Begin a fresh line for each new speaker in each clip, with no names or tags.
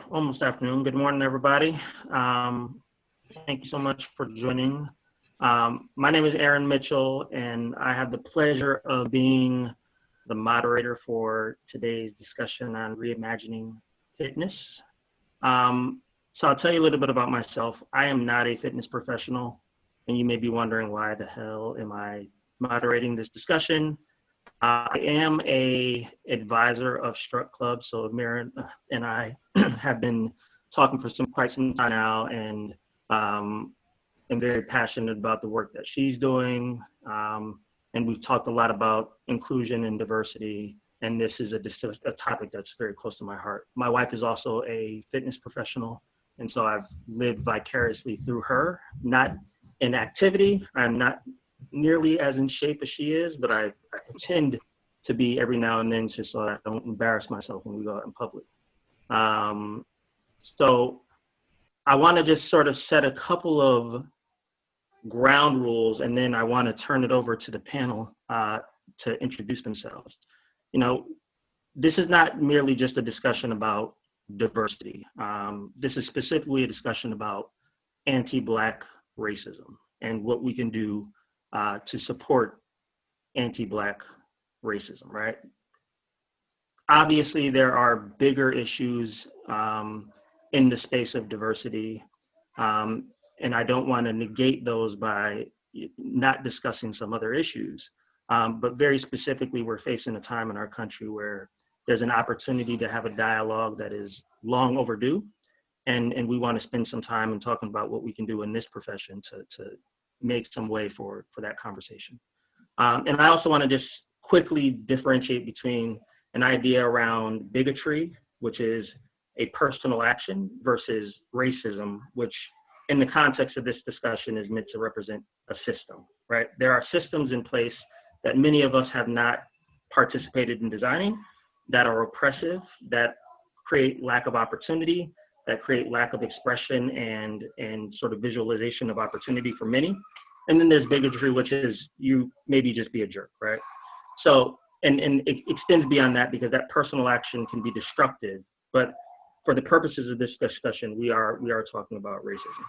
almost afternoon. Good morning, everybody. Thank you so much for joining. My name is Aaron Mitchell, and I have the pleasure of being the moderator for today's discussion on reimagining fitness. So I'll tell you a little bit about myself. I am not a fitness professional, and you may be wondering why the hell am I moderating this discussion. I am a advisor of Struct Club, so Amira and I have been talking for quite some time now, and I'm very passionate about the work that she's doing. And we've talked a lot about inclusion and diversity, and this is a topic that's very close to my heart. My wife is also a fitness professional, and so I've lived vicariously through her, not in activity. I'm not nearly as in shape as she is, but I tend to be every now and then, just so I don't embarrass myself when we go out in public. So I want to just sort of set a couple of ground rules, and then I want to turn it over to the panel to introduce themselves. You know, this is not merely just a discussion about diversity. This is specifically a discussion about anti-Black racism and what we can do to support anti-Black racism, right? Obviously, there are bigger issues in the space of diversity, and I don't want to negate those by not discussing some other issues. But very specifically, we're facing a time in our country where there's an opportunity to have a dialogue that is long overdue, and we want to spend some time in talking about what we can do in this profession to make some way for that conversation. And I also want to just quickly differentiate between an idea around bigotry, which is a personal action, versus racism, which in the context of this discussion is meant to represent a system, right? There are systems in place that many of us have not participated in designing, that are oppressive, that create lack of opportunity, that create lack of expression and sort of visualization of opportunity for many. And then there's bigotry, which is you maybe just be a jerk, right? So, and it extends beyond that, because that personal action can be destructive. But for the purposes of this discussion, we are talking about racism.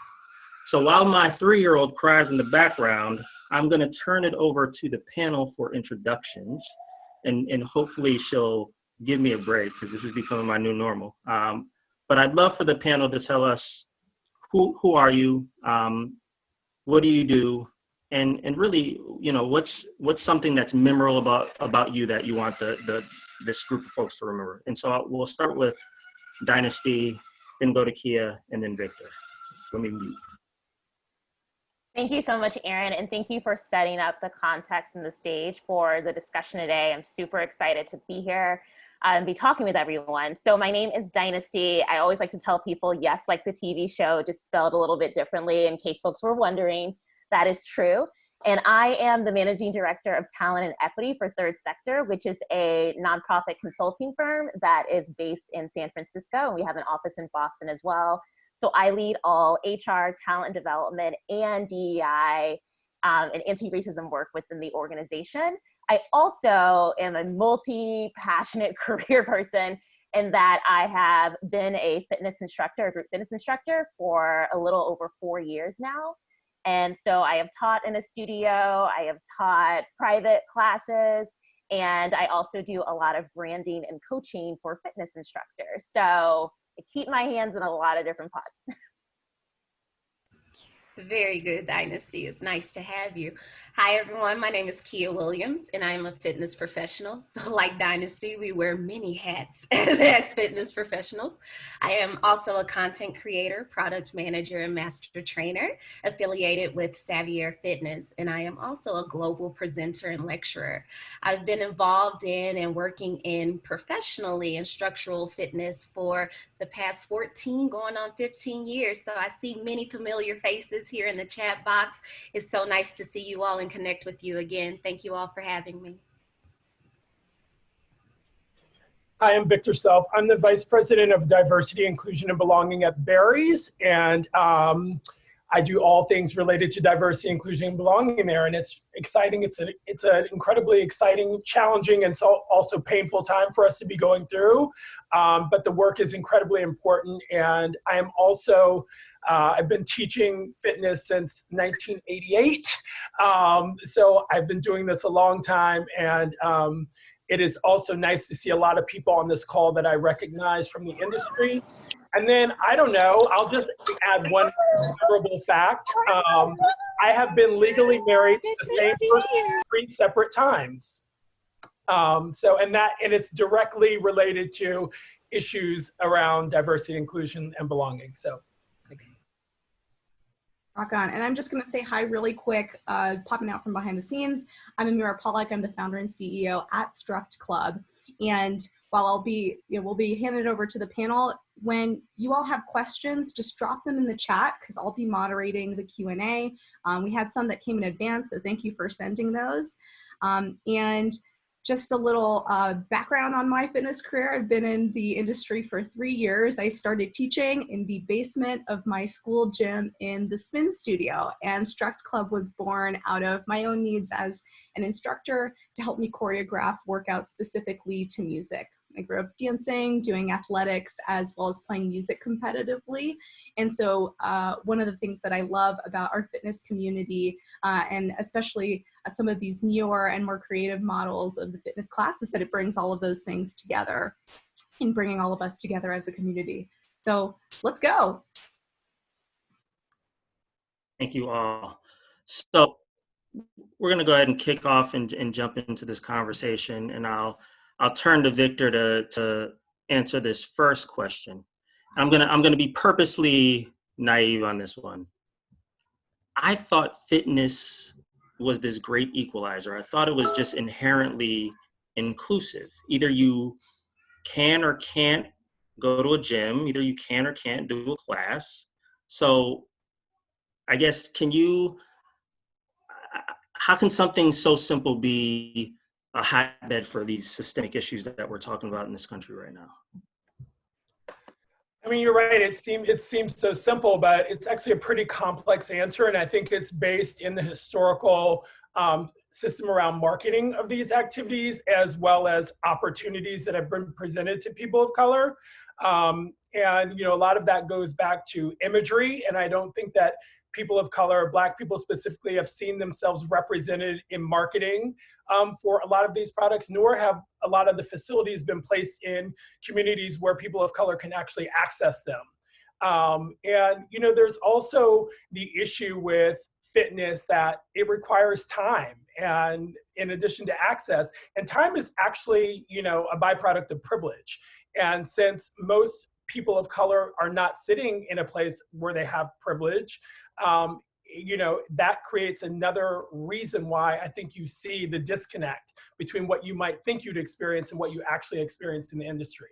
So while my 3-year-old cries in the background, I'm going to turn it over to the panel for introductions, and hopefully she'll give me a break, because this is becoming my new normal. But I'd love for the panel to tell us who are you, what do you do, and really, you know, what's something that's memorable about you that you want this group of folks to remember. And so we'll start with Dynasti, then go to Kia, and then Victor. Let me mute.
Thank you so much, Aaron, and thank you for setting up the context and the stage for the discussion today. I'm super excited to be here and be talking with everyone. So my name is Dynasti. I always like to tell people, yes, like the TV show, just spelled a little bit differently in case folks were wondering. That is true. And I am the Managing Director of Talent and Equity for Third Sector, which is a nonprofit consulting firm that is based in San Francisco. And we have an office in Boston as well. So I lead all HR, talent development, and DEI and anti-racism work within the organization. I also am a multi-passionate career person in that I have been a fitness instructor, a group fitness instructor, for a little over 4 years now. And so I have taught in a studio, I have taught private classes, and I also do a lot of branding and coaching for fitness instructors. So I keep my hands in a lot of different pots.
Very good, Dynasti. It's nice to have you. Hi, everyone. My name is Kia Williams, and I am a fitness professional. So like Dynasti, we wear many hats as fitness professionals. I am also a content creator, product manager, and master trainer affiliated with Savvier Fitness, and I am also a global presenter and lecturer. I've been involved in and working in professionally in structural fitness for the past 14, going on 15 years. So I see many familiar faces here in the chat box. It's so nice to see you all and connect with you again. Thank you all for having me.
Hi, I'm Victor Self. I'm the Vice President of Diversity, Inclusion, and Belonging at Barry's. And I do all things related to diversity, inclusion, and belonging there. And it's exciting. It's an incredibly exciting, challenging, and so also painful time for us to be going through. But the work is incredibly important. And I am also, I've been teaching fitness since 1988. So I've been doing this a long time. And it is also nice to see a lot of people on this call that I recognize from the industry. And then, I don't know, I'll just add one memorable fact. I have been legally married to the same person 3 separate times. And it's directly related to issues around diversity, inclusion, and belonging. So.
Rock on. And I'm just going to say hi really quick, popping out from behind the scenes. I'm Amira Polack. I'm the founder and CEO at Struct Club. And while we'll be handed over to the panel, when you all have questions, just drop them in the chat because I'll be moderating the Q&A. We had some that came in advance, so thank you for sending those. And just a little background on my fitness career. I've been in the industry for 3 years. I started teaching in the basement of my school gym in the spin studio, and Struct Club was born out of my own needs as an instructor to help me choreograph workouts specifically to music. I grew up dancing, doing athletics, as well as playing music competitively. And so one of the things that I love about our fitness community, and especially some of these newer and more creative models of the fitness classes, that it brings all of those things together and bringing all of us together as a community. So let's go.
Thank you all. So we're going to go ahead and kick off and jump into this conversation, and I'll turn to Victor to answer this first question. I'm gonna be purposely naive on this one. I thought fitness was this great equalizer. I thought it was just inherently inclusive. Either you can or can't go to a gym, either you can or can't do a class. So I guess, how can something so simple be a hotbed for these systemic issues that we're talking about in this country right now?
I mean, you're right. It seems so simple, but it's actually a pretty complex answer. And I think it's based in the historical system around marketing of these activities, as well as opportunities that have been presented to people of color. And, a lot of that goes back to imagery. And I don't think that people of color, Black people specifically, have seen themselves represented in marketing for a lot of these products, nor have a lot of the facilities been placed in communities where people of color can actually access them. And there's also the issue with fitness that it requires time, and in addition to access, and time is actually, a byproduct of privilege. And since most people of color are not sitting in a place where they have privilege, that creates another reason why I think you see the disconnect between what you might think you'd experience and what you actually experienced in the industry.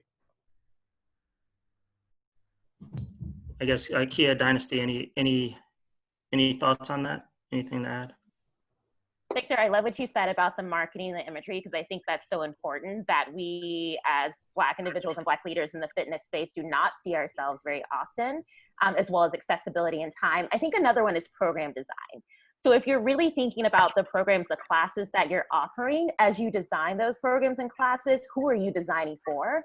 I guess, Kia, Dynasti, any thoughts on that? Anything to add?
Victor, I love what you said about the marketing and the imagery, because I think that's so important, that we as Black individuals and Black leaders in the fitness space do not see ourselves very often, as well as accessibility and time. I think another one is program design. So if you're really thinking about the programs, the classes that you're offering, as you design those programs and classes, who are you designing for?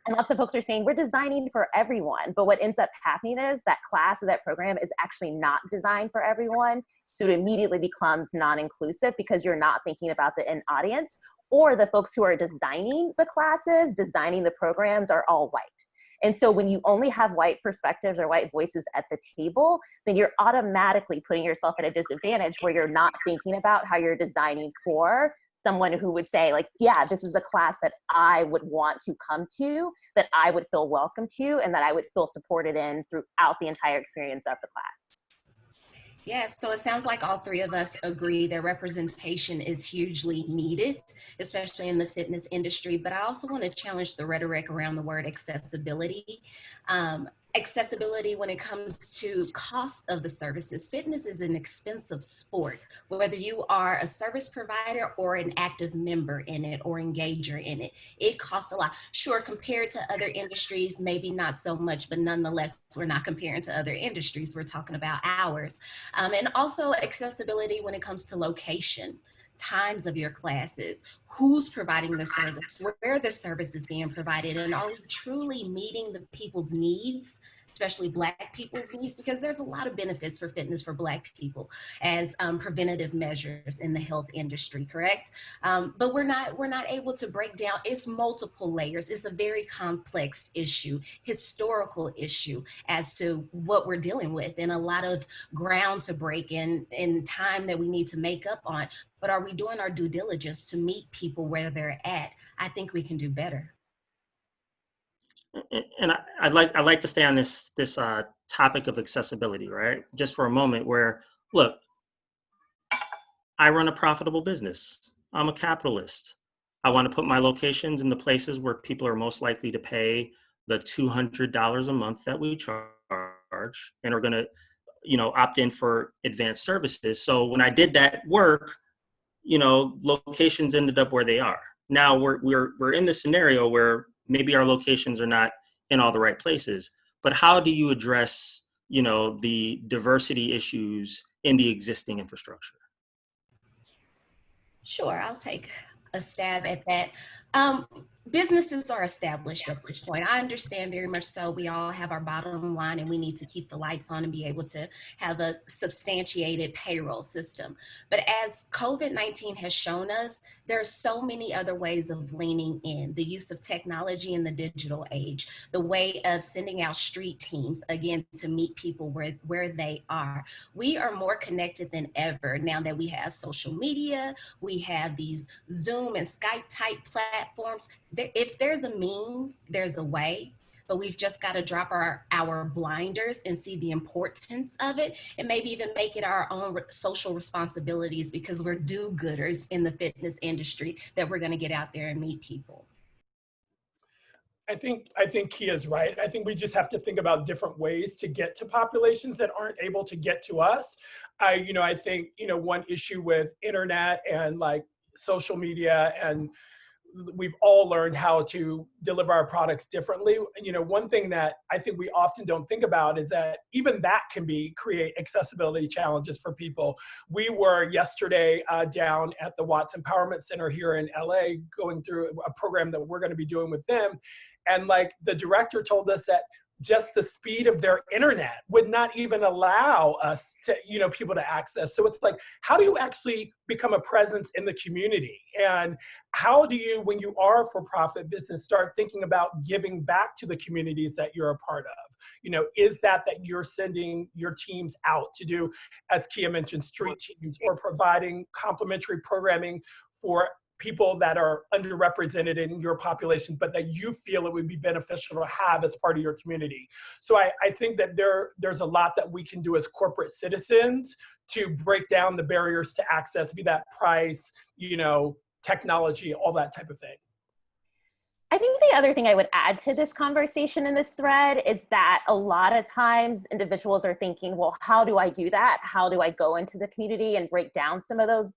And lots of folks are saying we're designing for everyone, but what ends up happening is that class or that program is actually not designed for everyone. So it immediately becomes non-inclusive because you're not thinking about the end audience, or the folks who are designing the classes, designing the programs are all white. And so when you only have white perspectives or white voices at the table, then you're automatically putting yourself at a disadvantage where you're not thinking about how you're designing for someone who would say, like, yeah, this is a class that I would want to come to, that I would feel welcome to, and that I would feel supported in throughout the entire experience of the class.
Yes, so it sounds like all three of us agree that representation is hugely needed, especially in the fitness industry. But I also want to challenge the rhetoric around the word accessibility. accessibility when it comes to cost of the services. Fitness is an expensive sport, whether you are a service provider or an active member in it or engager in it. It costs a lot. Sure, compared to other industries, maybe not so much, but nonetheless, we're not comparing to other industries. We're talking about ours. And also accessibility when it comes to location, times of your classes, who's providing the service, where the service is being provided, and are we truly meeting the people's needs, especially Black people's needs, because there's a lot of benefits for fitness for Black people as preventative measures in the health industry, correct? But we're not able to break down. It's multiple layers. It's a very complex issue, historical issue as to what we're dealing with, and a lot of ground to break in time that we need to make up on. But are we doing our due diligence to meet people where they're at? I think we can do better.
And I'd like to stay on this topic of accessibility, right? Just for a moment. Where, look, I run a profitable business. I'm a capitalist. I want to put my locations in the places where people are most likely to pay the $200 a month that we charge, and are going to, opt in for advanced services. So when I did that work, locations ended up where they are. Now we're in the scenario where maybe our locations are not in all the right places, but how do you address, the diversity issues in the existing infrastructure?
Sure, I'll take a stab at that. Businesses are established at this point. I understand very much so. We all have our bottom line and we need to keep the lights on and be able to have a substantiated payroll system. But as COVID-19 has shown us, there are so many other ways of leaning in. The use of technology in the digital age, the way of sending out street teams, again, to meet people where they are. We are more connected than ever now that we have social media, we have these Zoom and Skype type platforms. If there's a means, there's a way, but we've just got to drop our blinders and see the importance of it, and maybe even make it our own social responsibilities, because we're do-gooders in the fitness industry, that we're going to get out there and meet people.
I think Kia's right. I think we just have to think about different ways to get to populations that aren't able to get to us. I think, one issue with internet and like social media, and we've all learned how to deliver our products differently. One thing that I think we often don't think about is that even that can create accessibility challenges for people. We were yesterday down at the Watts Empowerment Center here in LA, going through a program that we're going to be doing with them. And like the director told us that just the speed of their internet would not even allow us to, people to access. So it's like, how do you actually become a presence in the community? And how do you, when you are a for-profit business, start thinking about giving back to the communities that you're a part of? Is that you're sending your teams out to do, as Kia mentioned, street teams, or providing complimentary programming for people that are underrepresented in your population, but that you feel it would be beneficial to have as part of your community. So I think that there's a lot that we can do as corporate citizens to break down the barriers to access, be that price, technology, all that type of thing.
I think the other thing I would add to this conversation in this thread is that a lot of times individuals are thinking, well, how do I do that? How do I go into the community and break down some of those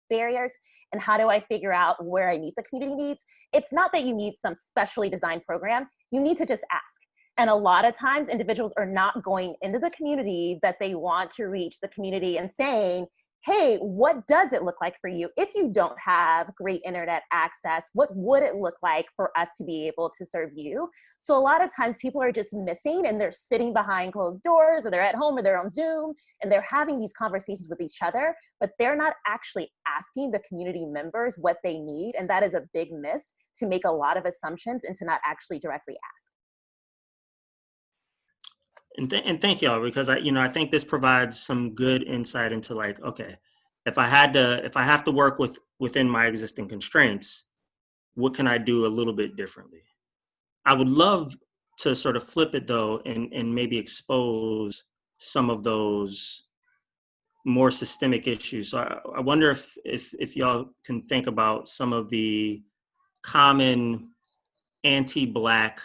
barriers, and how do I figure out where I meet the community needs? It's not that you need some specially designed program. You need to just ask. And a lot of times individuals are not going into the community that they want to reach the community and saying, hey, what does it look like for you? If you don't have great internet access, what would it look like for us to be able to serve you? So a lot of times people are just missing, and they're sitting behind closed doors, or they're at home, or they're on Zoom, and they're having these conversations with each other, but they're not actually asking the community members what they need. And that is a big miss, to make a lot of assumptions and to not actually directly ask.
And thank y'all, because I think this provides some good insight into like, okay, if I have to work within my existing constraints, what can I do a little bit differently? I would love to sort of flip it though, and maybe expose some of those more systemic issues. So I wonder if y'all can think about some of the common anti-Black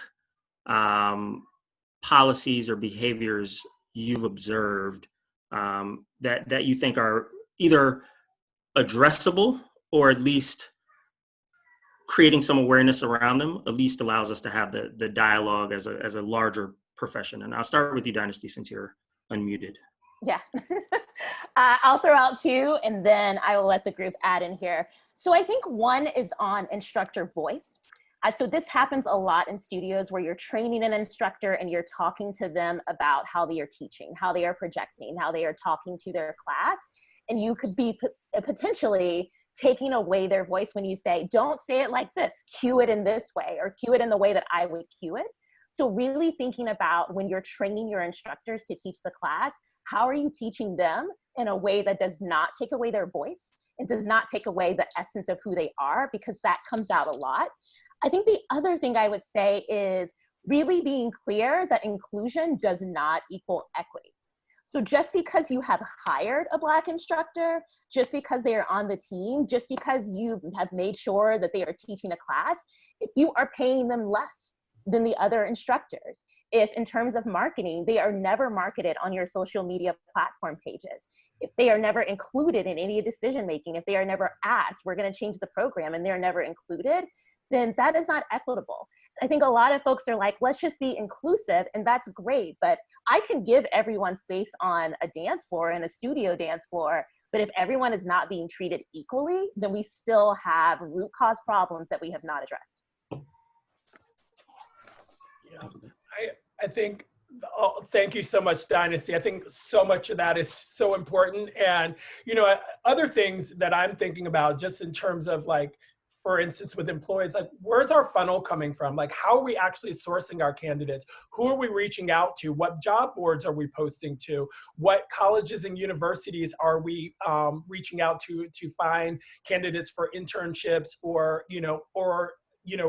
policies or behaviors you've observed that you think are either addressable or at least creating some awareness around them at least allows us to have the dialogue as a larger profession. And I'll start with you, Dynasti, since you're unmuted.
Yeah, I'll throw out two and then I will let the group add in here. So I think one is on instructor voice. So this happens a lot in studios where you're training an instructor and you're talking to them about how they are teaching, how they are projecting, how they are talking to their class. And you could be potentially taking away their voice when you say, don't say it like this, cue it in this way, or cue it in the way that I would cue it. So really thinking about when you're training your instructors to teach the class, how are you teaching them in a way that does not take away their voice and does not take away the essence of who they are, because that comes out a lot. I think the other thing I would say is really being clear that inclusion does not equal equity. So just because you have hired a Black instructor, just because they are on the team, just because you have made sure that they are teaching a class, if you are paying them less than the other instructors, if in terms of marketing, they are never marketed on your social media platform pages, if they are never included in any decision-making, if they are never asked, we're gonna change the program, and they're never included, then that is not equitable. I think a lot of folks are like, let's just be inclusive, and that's great, but I can give everyone space on a dance floor and a studio dance floor, but if everyone is not being treated equally, then we still have root cause problems that we have not addressed.
Yeah, I think, thank you so much, Dynasti. I think so much of that is so important. And, you know, other things that I'm thinking about just in terms of like, for instance, with employees, like where's our funnel coming from? Like how are we actually sourcing our candidates? Who are we reaching out to? What job boards are we posting to? What colleges and universities are we reaching out to find candidates for internships or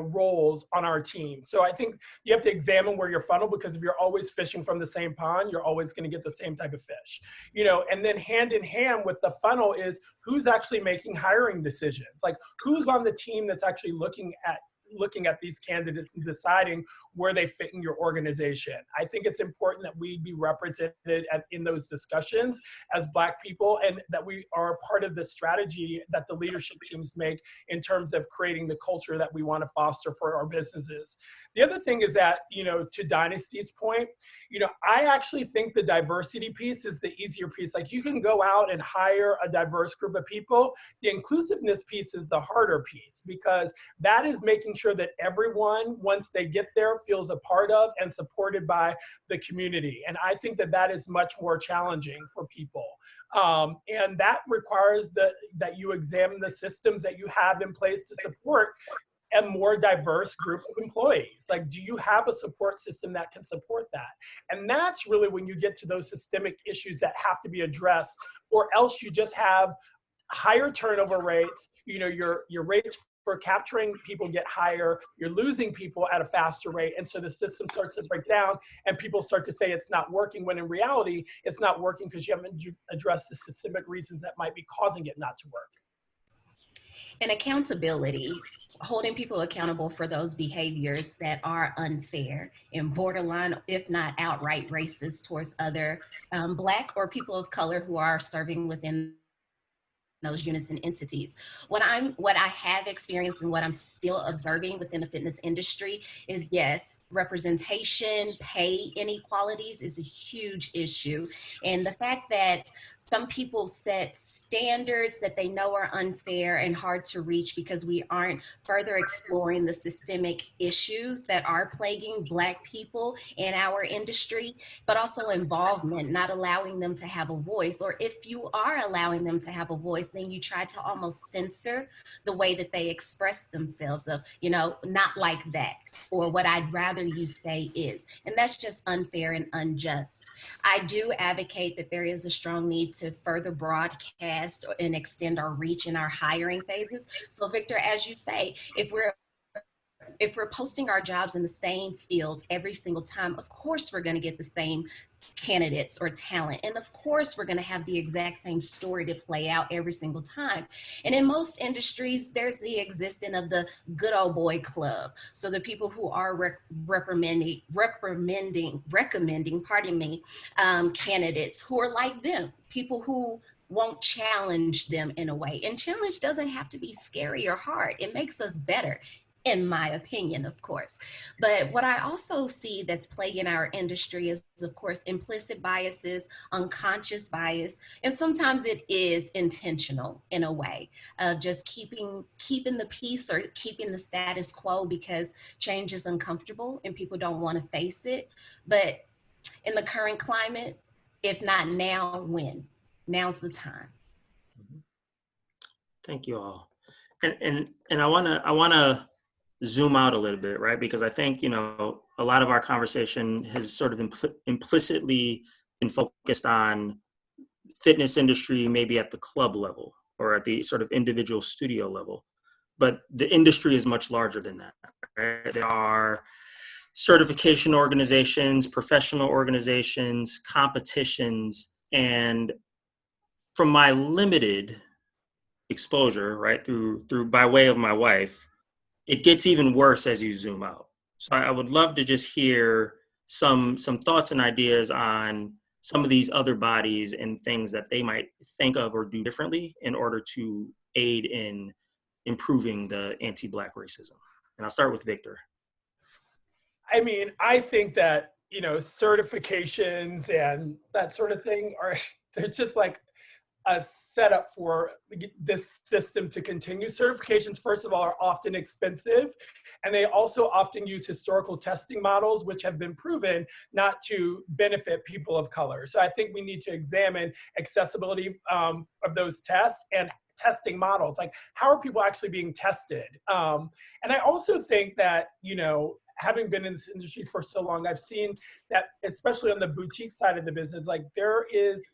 roles on our team? So I think you have to examine where your funnel, because if you're always fishing from the same pond, you're always going to get the same type of fish, and then hand in hand with the funnel is who's actually making hiring decisions, like who's on the team that's actually looking at these candidates and deciding where they fit in your organization. I think it's important that we be represented in those discussions as Black people, and that we are part of the strategy that the leadership teams make in terms of creating the culture that we want to foster for our businesses. The other thing is that, to Dynasti's point, I actually think the diversity piece is the easier piece. Like you can go out and hire a diverse group of people. The inclusiveness piece is the harder piece, because that is making sure that everyone, once they get there, feels a part of and supported by the community. And I think that is much more challenging for people. And that requires that you examine the systems that you have in place to support a more diverse group of employees. Like, do you have a support system that can support that? And that's really when you get to those systemic issues that have to be addressed, or else you just have higher turnover rates. Your rates for capturing people get higher, you're losing people at a faster rate, and so the system starts to break down and people start to say it's not working, when in reality it's not working because you haven't addressed the systemic reasons that might be causing it not to work.
And accountability, holding people accountable for those behaviors that are unfair and borderline, if not outright racist towards other Black or people of color who are serving within those units and entities. What I have experienced and what I'm still observing within the fitness industry is, yes, representation, pay inequalities is a huge issue. And the fact that some people set standards that they know are unfair and hard to reach because we aren't further exploring the systemic issues that are plaguing Black people in our industry, but also involvement, not allowing them to have a voice. Or if you are allowing them to have a voice, then you try to almost censor the way that they express themselves of, not like that, or what I'd rather you say is. And that's just unfair and unjust. I do advocate that there is a strong need to further broadcast and extend our reach in our hiring phases. So Victor, as you say, if we're if we're posting our jobs in the same fields every single time, of course we're going to get the same candidates or talent. And of course, we're going to have the exact same story to play out every single time. And in most industries, there's the existence of the good old boy club. So the people who are recommending, pardon me, candidates who are like them, people who won't challenge them in a way. And challenge doesn't have to be scary or hard. It makes us better, in my opinion, of course. But what I also see that's plaguing our industry is, of course, implicit biases, unconscious bias, and sometimes it is intentional in a way, just keeping the peace or keeping the status quo because change is uncomfortable and people don't want to face it. But in the current climate, if not now, when? Now's the time.
Thank you all. And I wanna zoom out a little bit, right? Because I think, you know, a lot of our conversation has sort of implicitly been focused on fitness industry, maybe at the club level or at the sort of individual studio level. But the industry is much larger than that, right? There are certification organizations, professional organizations, competitions, and from my limited exposure, right, through by way of my wife, it gets even worse as you zoom out. So I would love to just hear some thoughts and ideas on some of these other bodies and things that they might think of or do differently in order to aid in improving the anti-Black racism. And I'll start with Victor.
I mean, I think that, you know, certifications and that sort of thing they're just like a setup for this system to continue. Certifications, first of all, are often expensive, and they also often use historical testing models, which have been proven not to benefit people of color. So I think we need to examine accessibility of those tests and testing models. Like, how are people actually being tested? And I also think that, you know, having been in this industry for so long, I've seen that, especially on the boutique side of the business, like there is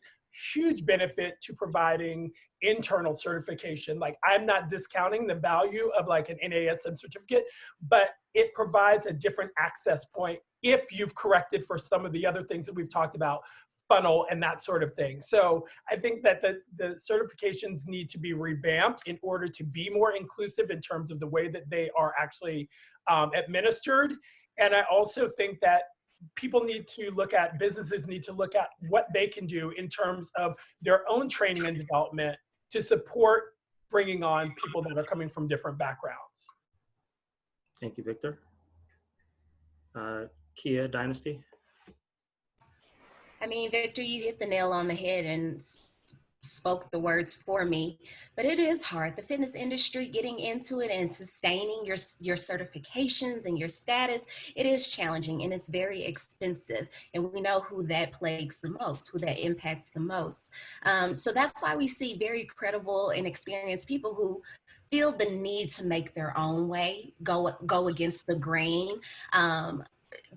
huge benefit to providing internal certification. Like, I'm not discounting the value of like an NASM certificate, but it provides a different access point if you've corrected for some of the other things that we've talked about, funnel and that sort of thing. So I think that the certifications need to be revamped in order to be more inclusive in terms of the way that they are actually administered. And I also think that businesses need to look at what they can do in terms of their own training and development to support bringing on people that are coming from different backgrounds.
Thank you, Victor. Kia, Dynasti.
I mean, Victor, you hit the nail on the head and spoke the words for me, but it is hard. The fitness industry, getting into it and sustaining your certifications and your status, it is challenging and it's very expensive. And we know who that plagues the most, who that impacts the most. So that's why we see very credible and experienced people who feel the need to make their own way, go against the grain.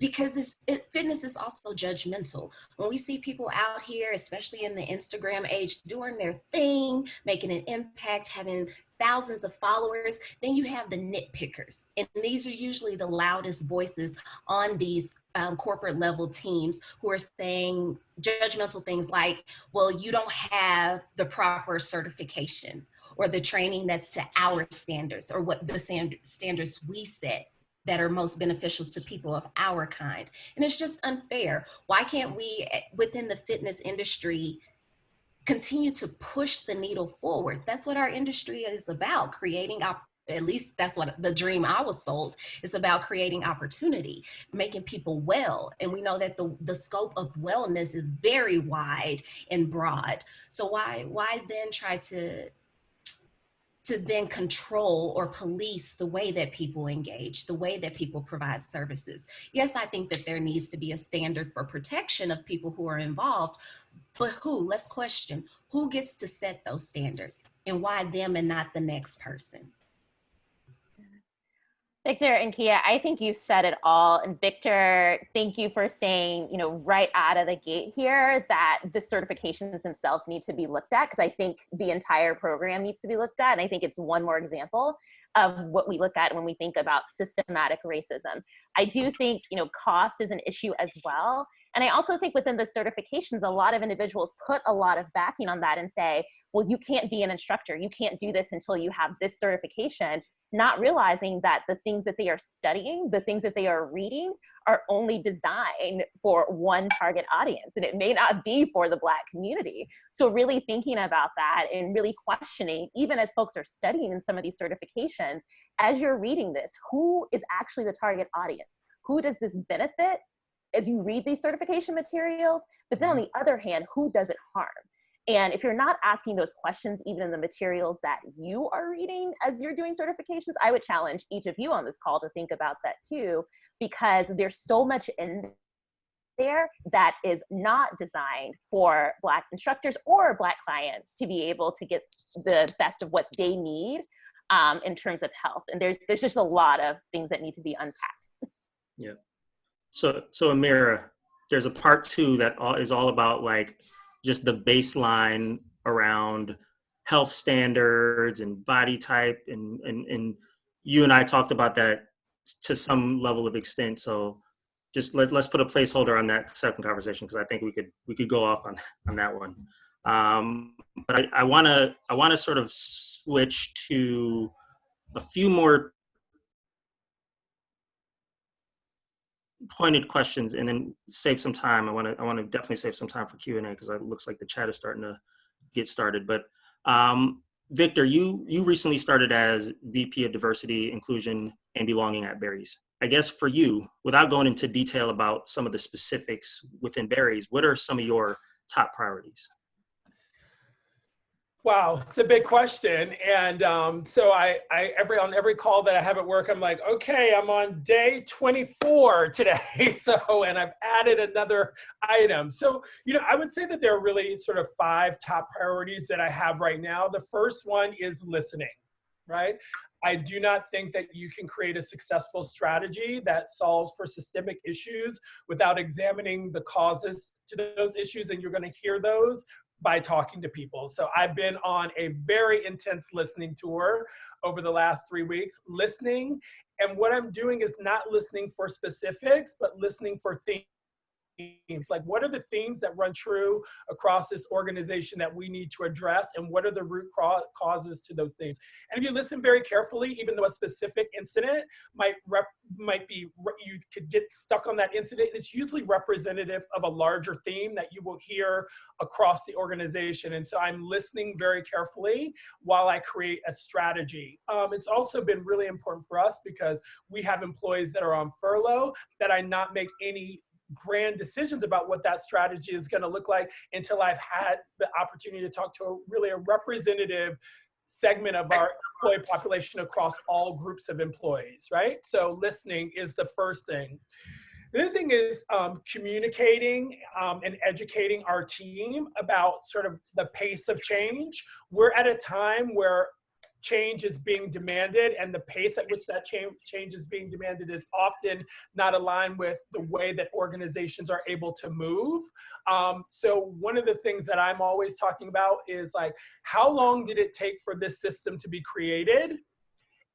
Because fitness is also judgmental. When we see people out here, especially in the Instagram age, doing their thing, making an impact, having thousands of followers, then you have the nitpickers. And these are usually the loudest voices on these corporate level teams who are saying judgmental things like, well, you don't have the proper certification or the training that's to our standards or what the standards we set that are most beneficial to people of our kind. And it's just unfair. Why can't we, within the fitness industry, continue to push the needle forward? That's what our industry is about, creating at least that's what the dream I was sold. It's about creating opportunity, making people well. And we know that the scope of wellness is very wide and broad. So why then try to then control or police the way that people engage, the way that people provide services? Yes, I think that there needs to be a standard for protection of people who are involved, but let's question, who gets to set those standards and why them and not the next person?
Victor and Kia, I think you said it all. And Victor, thank you for saying, right out of the gate here that the certifications themselves need to be looked at, because I think the entire program needs to be looked at. And I think it's one more example of what we look at when we think about systematic racism. I do think, cost is an issue as well. And I also think within the certifications, a lot of individuals put a lot of backing on that and say, well, you can't be an instructor. You can't do this until you have this certification, not realizing that the things that they are studying, the things that they are reading are only designed for one target audience, and it may not be for the Black community. So really thinking about that and really questioning, even as folks are studying in some of these certifications, as you're reading this, who is actually the target audience? Who does this benefit as you read these certification materials? But then on the other hand, who does it harm? And if you're not asking those questions, even in the materials that you are reading as you're doing certifications, I would challenge each of you on this call to think about that too, because there's so much in there that is not designed for Black instructors or Black clients to be able to get the best of what they need in terms of health. And there's just a lot of things that need to be unpacked.
Yeah. So Amira, there's a part 2 that is all about like just the baseline around health standards and body type, and you and I talked about that to some level of extent. So just let's put a placeholder on that second conversation, because I think we could go off on that one. But I want to sort of switch to a few more pointed questions and then save some time. I want to definitely save some time for Q&A, because it looks like the chat is starting to get started. But Victor, you recently started as VP of Diversity, Inclusion, and Belonging at Barry's. I guess for you, without going into detail about some of the specifics within Barry's, what are some of your top priorities?
Wow, it's a big question. And so on every call that I have at work, I'm like, okay, I'm on day 24 today. And I've added another item. So, I would say that there are really sort of 5 top priorities that I have right now. The first one is listening, right? I do not think that you can create a successful strategy that solves for systemic issues without examining the causes to those issues. And you're going to hear those by talking to people. So I've been on a very intense listening tour over the last 3 weeks, listening. And what I'm doing is not listening for specifics, but listening for themes. Like, what are the themes that run true across this organization that we need to address, and what are the root causes to those themes? And if you listen very carefully, even though a specific incident might be, you could get stuck on that incident, it's usually representative of a larger theme that you will hear across the organization. And so I'm listening very carefully while I create a strategy. It's also been really important for us because we have employees that are on furlough, that I not make any grand decisions about what that strategy is going to look like until I've had the opportunity to talk to a representative segment of our employee population across all groups of employees, right? So listening is the first thing. The other thing is communicating and educating our team about sort of the pace of change. We're at a time where change is being demanded, and the pace at which that change is being demanded is often not aligned with the way that organizations are able to move. So one of the things that I'm always talking about is like, how long did it take for this system to be created?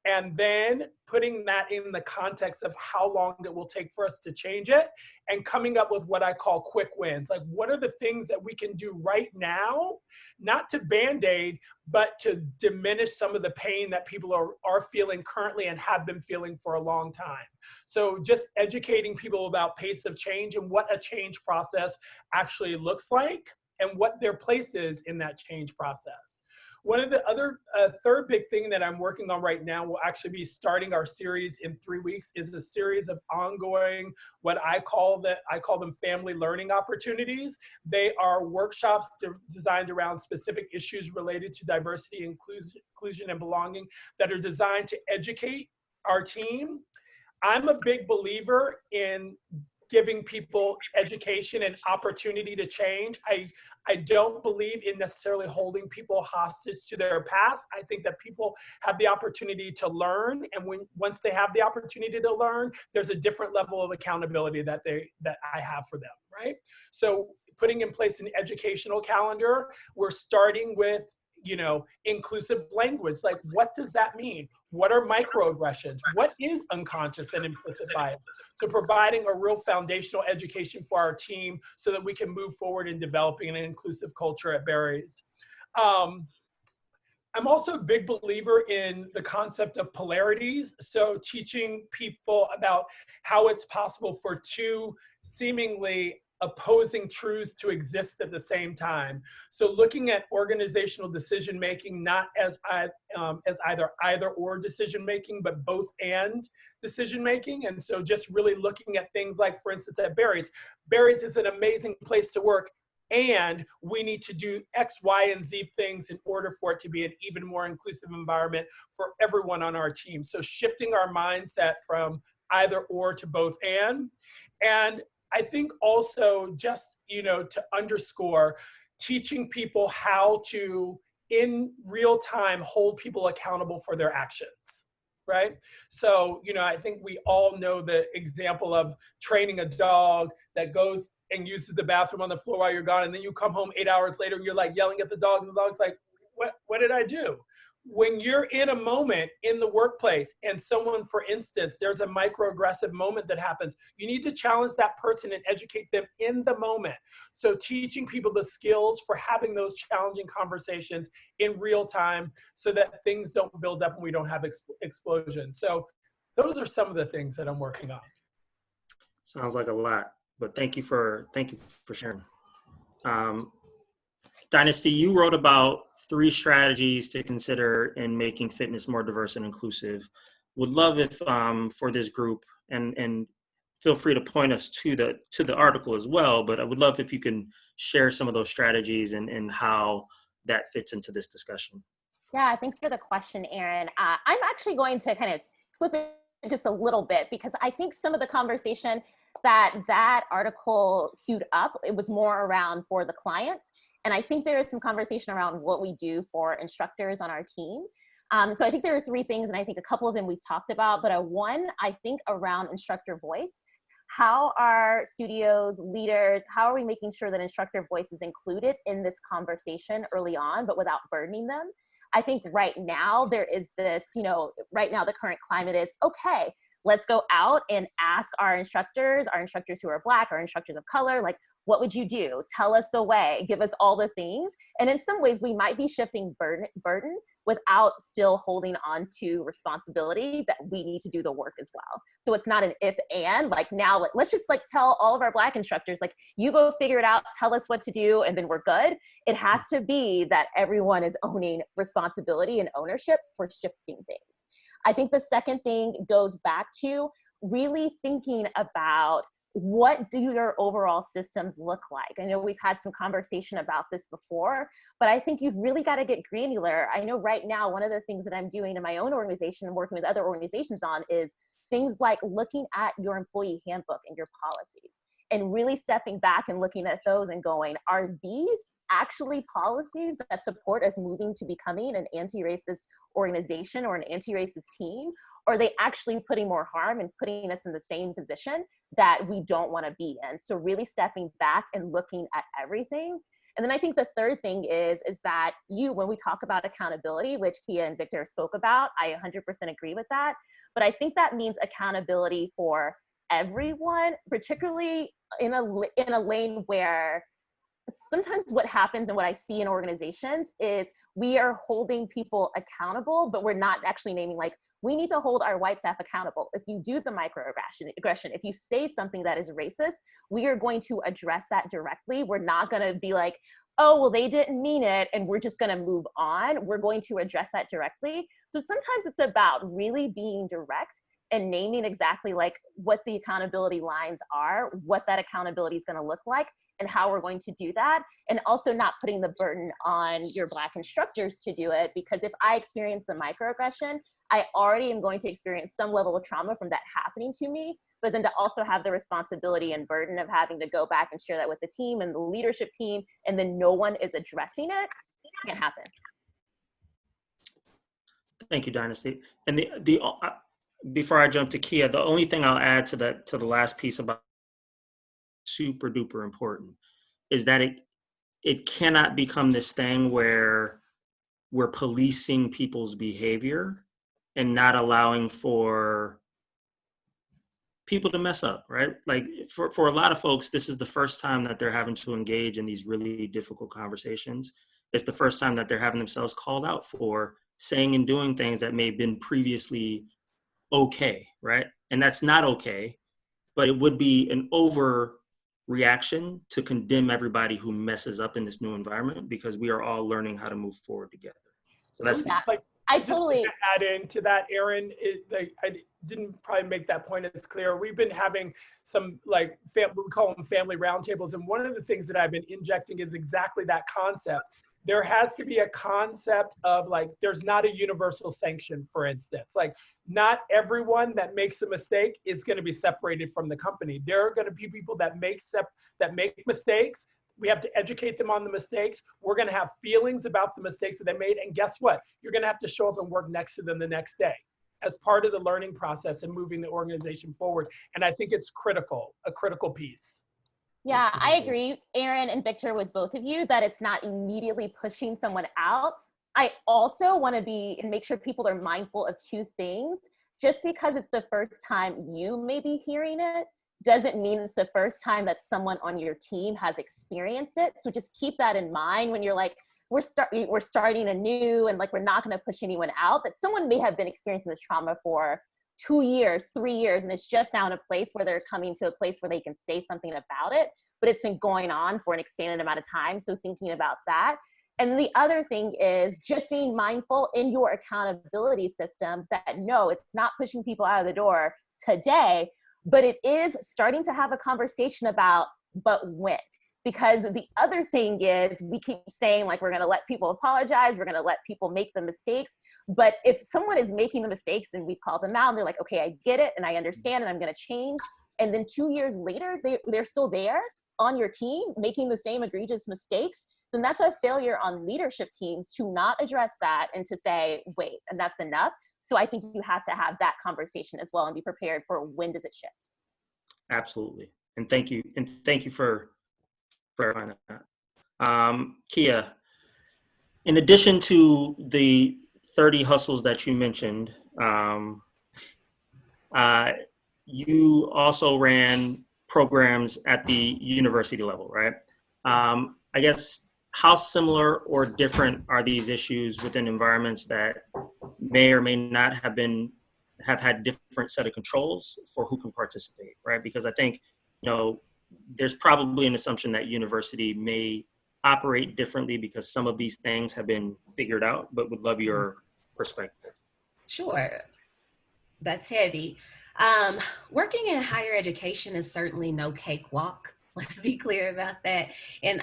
And then putting that in the context of how long it will take for us to change it, and coming up with what I call quick wins. Like, what are the things that we can do right now, not to Band-Aid, but to diminish some of the pain that people are feeling currently and have been feeling for a long time. So just educating people about pace of change and what a change process actually looks like and what their place is in that change process. One of the other, third big thing that I'm working on right now, will actually be starting our series in 3 weeks, is a series of ongoing, what I call them family learning opportunities. They are workshops designed around specific issues related to diversity, inclusion, and belonging that are designed to educate our team. I'm a big believer in giving people education and opportunity to change. I don't believe in necessarily holding people hostage to their past. I think that people have the opportunity to learn, and once they have the opportunity to learn, there's a different level of accountability that I have for them, right? So putting in place an educational calendar, we're starting with, you know, inclusive language. Like, what does that mean? What are microaggressions? What is unconscious and implicit bias? So providing a real foundational education for our team so that we can move forward in developing an inclusive culture at Barry's. I'm also a big believer in the concept of polarities. So teaching people about how it's possible for two seemingly opposing truths to exist at the same time. So looking at organizational decision making not as either or decision making, but both and decision making. And so just really looking at things like, for instance, at Barry's. Barry's is an amazing place to work, and we need to do X, Y, and Z things in order for it to be an even more inclusive environment for everyone on our team. So shifting our mindset from either or to both and. And I think also just, you know, to underscore, teaching people how to, in real time, hold people accountable for their actions, right? So, you know, I think we all know the example of training a dog that goes and uses the bathroom on the floor while you're gone, and then you come home 8 hours later and you're like yelling at the dog, and the dog's like, what did I do? When you're in a moment in the workplace and someone, for instance, there's a microaggressive moment that happens, you need to challenge that person and educate them in the moment. So teaching people the skills for having those challenging conversations in real time so that things don't build up and we don't have explosions. So those are some of the things that I'm working on.
Sounds like a lot, but thank you for sharing. Dynasti, you wrote about 3 strategies to consider in making fitness more diverse and inclusive. Would love if for this group, and feel free to point us to the article as well, but I would love if you can share some of those strategies and how that fits into this discussion.
Yeah, thanks for the question, Aaron. I'm actually going to kind of flip it just a little bit, because I think some of the conversation that article queued up, it was more around for the clients. And I think there is some conversation around what we do for instructors on our team. So I think there are 3 things, and I think a couple of them we've talked about, but one, I think around instructor voice. How are studios, leaders, how are we making sure that instructor voice is included in this conversation early on, but without burdening them? I think right now there is this, you know, right now the current climate is, okay, let's go out and ask our instructors who are Black, our instructors of color, like, what would you do? Tell us the way, give us all the things. And in some ways we might be shifting burden without still holding on to responsibility that we need to do the work as well. So it's not an if and, like, now let's just like tell all of our Black instructors, like, you go figure it out, tell us what to do, and then we're good. It has to be that everyone is owning responsibility and ownership for shifting things. I think the second thing goes back to really thinking about, what do your overall systems look like? I know we've had some conversation about this before, but I think you've really got to get granular. I know right now, one of the things that I'm doing in my own organization and working with other organizations on is things like looking at your employee handbook and your policies, and really stepping back and looking at those and going, are these actually policies that support us moving to becoming an anti-racist organization or an anti-racist team? Or are they actually putting more harm and putting us in the same position that we don't want to be in? So really stepping back and looking at everything. And then I think the third thing is that when we talk about accountability, which Kia and Victor spoke about, I 100% agree with that. But I think that means accountability for everyone, particularly in a lane where sometimes what happens and what I see in organizations is we are holding people accountable, but we're not actually naming, like, we need to hold our white staff accountable. If you do the microaggression, if you say something that is racist, we are going to address that directly. We're not going to be like, oh, well, they didn't mean it, and we're just going to move on. We're going to address that directly. So sometimes it's about really being direct and naming exactly like what the accountability lines are, what that accountability is going to look like, and how we're going to do that. And also not putting the burden on your Black instructors to do it, because if I experience the microaggression, I already am going to experience some level of trauma from that happening to me, but then to also have the responsibility and burden of having to go back and share that with the team and the leadership team, and then no one is addressing it, can't happen.
Thank you, Dynasti. And before I jump to Kia, the only thing I'll add to the last piece about super duper important is that it cannot become this thing where we're policing people's behavior and not allowing for people to mess up, right? Like for a lot of folks, this is the first time that they're having to engage in these really difficult conversations. It's the first time that they're having themselves called out for saying and doing things that may have been previously okay, right? And that's not okay, but it would be an overreaction to condemn everybody who messes up in this new environment, because we are all learning how to move forward together. So that's
I totally
just to add into that, Aaron. I didn't probably make that point as clear. We've been having some we call them family roundtables, and one of the things that I've been injecting is exactly that concept. There has to be a concept of there's not a universal sanction, for instance. Not everyone that makes a mistake is going to be separated from the company. There are going to be people that make mistakes. We have to educate them on the mistakes. We're going to have feelings about the mistakes that they made. And guess what? You're going to have to show up and work next to them the next day as part of the learning process and moving the organization forward. And I think it's a critical piece.
Yeah, I agree, Aaron and Victor, with both of you, that it's not immediately pushing someone out. I also want to make sure people are mindful of two things. Just because it's the first time you may be hearing it doesn't mean it's the first time that someone on your team has experienced it. So just keep that in mind when you're we're starting anew and we're not going to push anyone out, that someone may have been experiencing this trauma for 2 years, 3 years, and it's just now in a place where they're coming to a place where they can say something about it, but it's been going on for an expanded amount of time. So thinking about that. And the other thing is just being mindful in your accountability systems that no, it's not pushing people out of the door today, but it is starting to have a conversation about, but when? Because the other thing is we keep saying we're going to let people apologize, we're going to let people make the mistakes. But if someone is making the mistakes and we call them out and they're like, okay, I get it and I understand and I'm going to change. And then 2 years later, they're still there on your team making the same egregious mistakes, then that's a failure on leadership teams to not address that and to say, wait, enough's enough. So I think you have to have that conversation as well and be prepared for when does it shift.
Absolutely. And thank you for that. Kia, in addition to the 30 hustles that you mentioned, you also ran programs at the university level, right? I guess how similar or different are these issues within environments that may or may not have had different set of controls for who can participate, right? Because I think, there's probably an assumption that university may operate differently because some of these things have been figured out, but would love your perspective.
Sure. That's heavy. Working in higher education is certainly no cakewalk. Let's be clear about that. And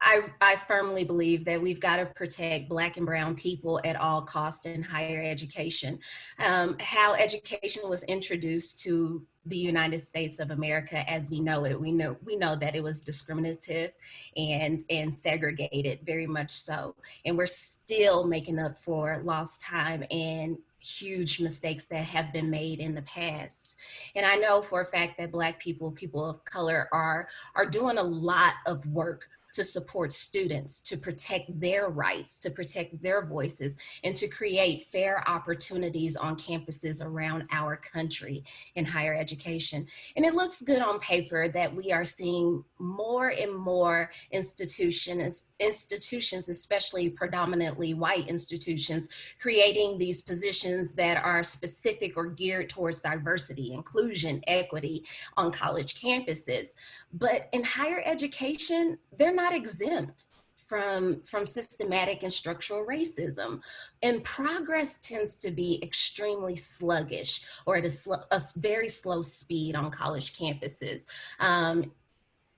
I firmly believe that we've got to protect Black and Brown people at all costs in higher education. How education was introduced to the United States of America as we know it, we know that it was discriminative and segregated, very much so. And we're still making up for lost time and huge mistakes that have been made in the past. And I know for a fact that Black people of color are doing a lot of work to support students, to protect their rights, to protect their voices, and to create fair opportunities on campuses around our country in higher education. And it looks good on paper that we are seeing more and more institutions, especially predominantly white institutions, creating these positions that are specific or geared towards diversity, inclusion, equity on college campuses. But in higher education, they're not exempt from systematic and structural racism. And progress tends to be extremely sluggish or at a very slow speed on college campuses.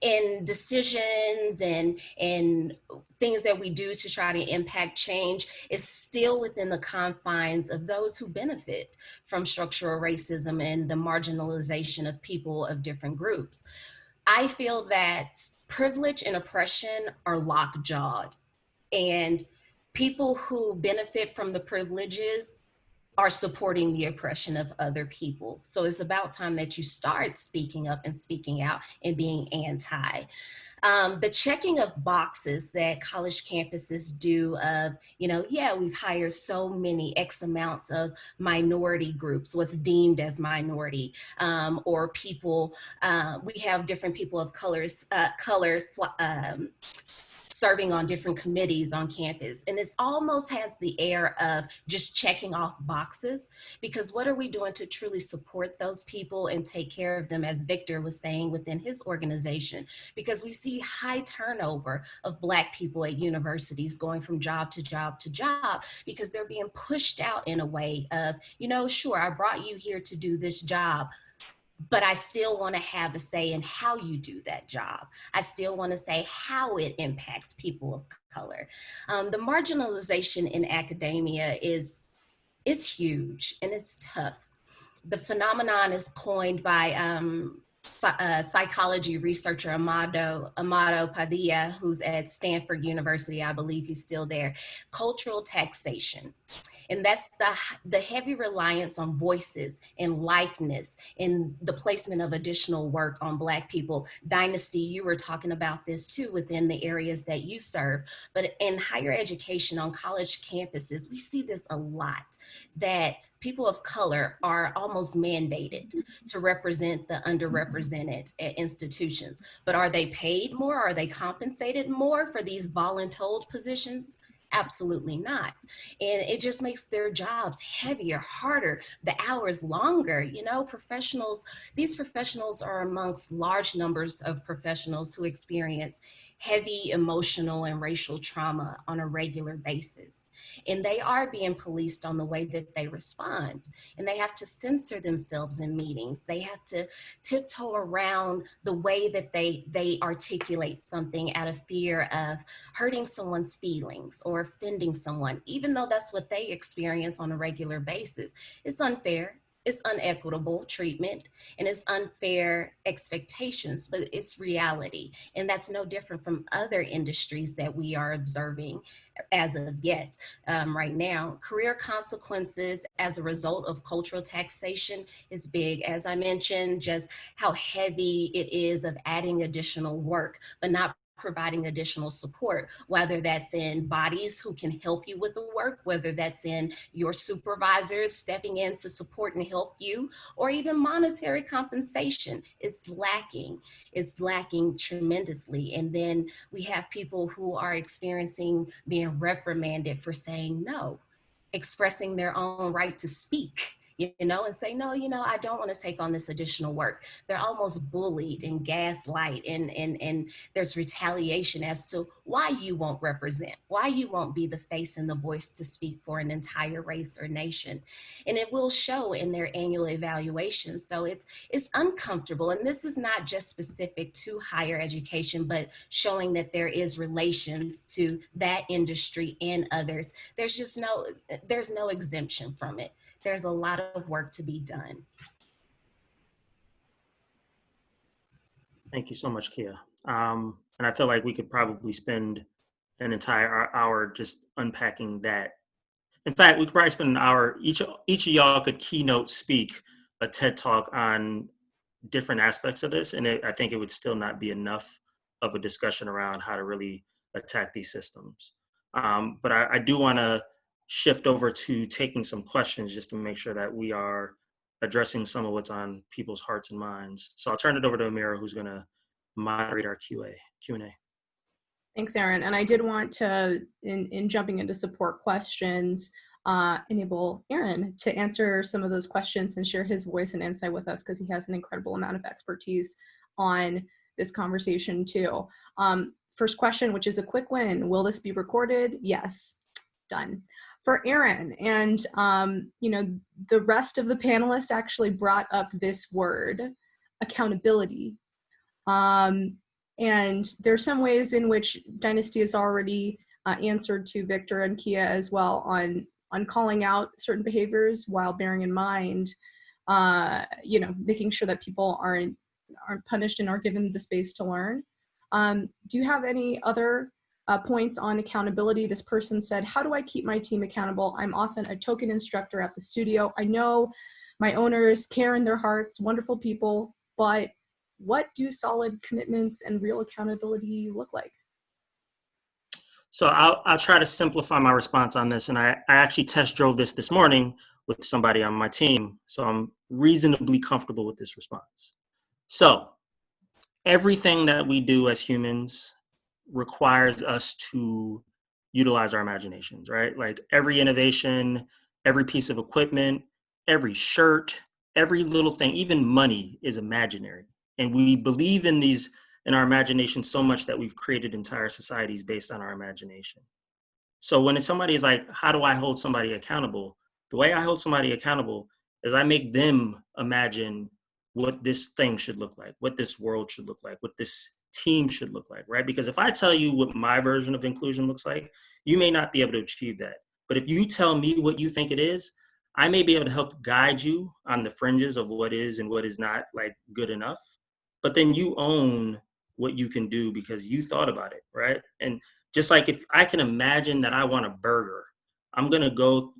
in decisions and things that we do to try to impact change is still within the confines of those who benefit from structural racism and the marginalization of people of different groups. I feel that privilege and oppression are lockjawed, and people who benefit from the privileges are supporting the oppression of other people. So it's about time that you start speaking up and speaking out and being anti. The checking of boxes that college campuses do of, yeah, we've hired so many X amounts of minority groups, what's deemed as minority, or people, we have different people of color serving on different committees on campus. And it almost has the air of just checking off boxes, because what are we doing to truly support those people and take care of them, as Victor was saying, within his organization? Because we see high turnover of Black people at universities going from job to job to job, because they're being pushed out in a way of, sure, I brought you here to do this job, but I still want to have a say in how you do that job. I still want to say how it impacts people of color. The marginalization in academia is huge and it's tough. The phenomenon is coined by psychology researcher Amado Padilla, who's at Stanford University. I believe he's still there. Cultural taxation. And that's the heavy reliance on voices and likeness and the placement of additional work on Black people. Dynasti, you were talking about this too within the areas that you serve. But in higher education on college campuses, we see this a lot, that people of color are almost mandated to represent the underrepresented at institutions. But are they paid more? Are they compensated more for these voluntold positions? Absolutely not. And it just makes their jobs heavier, harder, the hours longer. These professionals are amongst large numbers of professionals who experience heavy emotional and racial trauma on a regular basis. And they are being policed on the way that they respond. And they have to censor themselves in meetings. They have to tiptoe around the way that they articulate something out of fear of hurting someone's feelings or offending someone, even though that's what they experience on a regular basis. It's unfair. It's unequitable treatment, and it's unfair expectations, but it's reality. And that's no different from other industries that we are observing as of yet right now. Career consequences as a result of cultural taxation is big. As I mentioned, just how heavy it is of adding additional work, but not providing additional support, whether that's in bodies who can help you with the work, whether that's in your supervisors stepping in to support and help you, or even monetary compensation. It's lacking tremendously. And then we have people who are experiencing being reprimanded for saying no, expressing their own right to speak, and say, no, I don't want to take on this additional work. They're almost bullied and gaslight, and there's retaliation as to why you won't represent, why you won't be the face and the voice to speak for an entire race or nation. And it will show in their annual evaluation. So it's uncomfortable. And this is not just specific to higher education, but showing that there is relations to that industry and others. There's no exemption from it. There's a lot of work to be done.
Thank you so much, Kia. And I feel like we could probably spend an entire hour just unpacking that. In fact, we could probably spend an hour, each of y'all could keynote speak a TED Talk on different aspects of this, and I think it would still not be enough of a discussion around how to really attack these systems. But I do want to shift over to taking some questions just to make sure that we are addressing some of what's on people's hearts and minds. So I'll turn it over to Amira, who's going to moderate our Q&A.
Thanks, Aaron. And I did want to, in jumping into support questions, enable Aaron to answer some of those questions and share his voice and insight with us, because he has an incredible amount of expertise on this conversation too. First question, which is a quick win. Will this be recorded? Yes. Done. For Aaron, and the rest of the panelists actually brought up this word, accountability. And there's some ways in which Dynasti has already answered to Victor and Kia as well on calling out certain behaviors while bearing in mind, making sure that people aren't punished and are given the space to learn. Do you have any other points on accountability? This person said, how do I keep my team accountable? I'm often a token instructor at the studio. I know my owners care in their hearts, wonderful people, but what do solid commitments and real accountability look like?
So I'll try to simplify my response on this. And I actually test drove this morning with somebody on my team. So I'm reasonably comfortable with this response. So everything that we do as humans requires us to utilize our imaginations, right? Like every innovation, every piece of equipment, every shirt, every little thing, even money is imaginary. And we believe in our imagination so much that we've created entire societies based on our imagination. So when somebody is like, how do I hold somebody accountable? The way I hold somebody accountable is I make them imagine what this thing should look like, what this world should look like, what this team should look like, right? Because if I tell you what my version of inclusion looks like, you may not be able to achieve that. But if you tell me what you think it is, I may be able to help guide you on the fringes of what is and what is not like good enough. But then you own what you can do because you thought about it, right? And just like if I can imagine that I want a burger, I'm going to go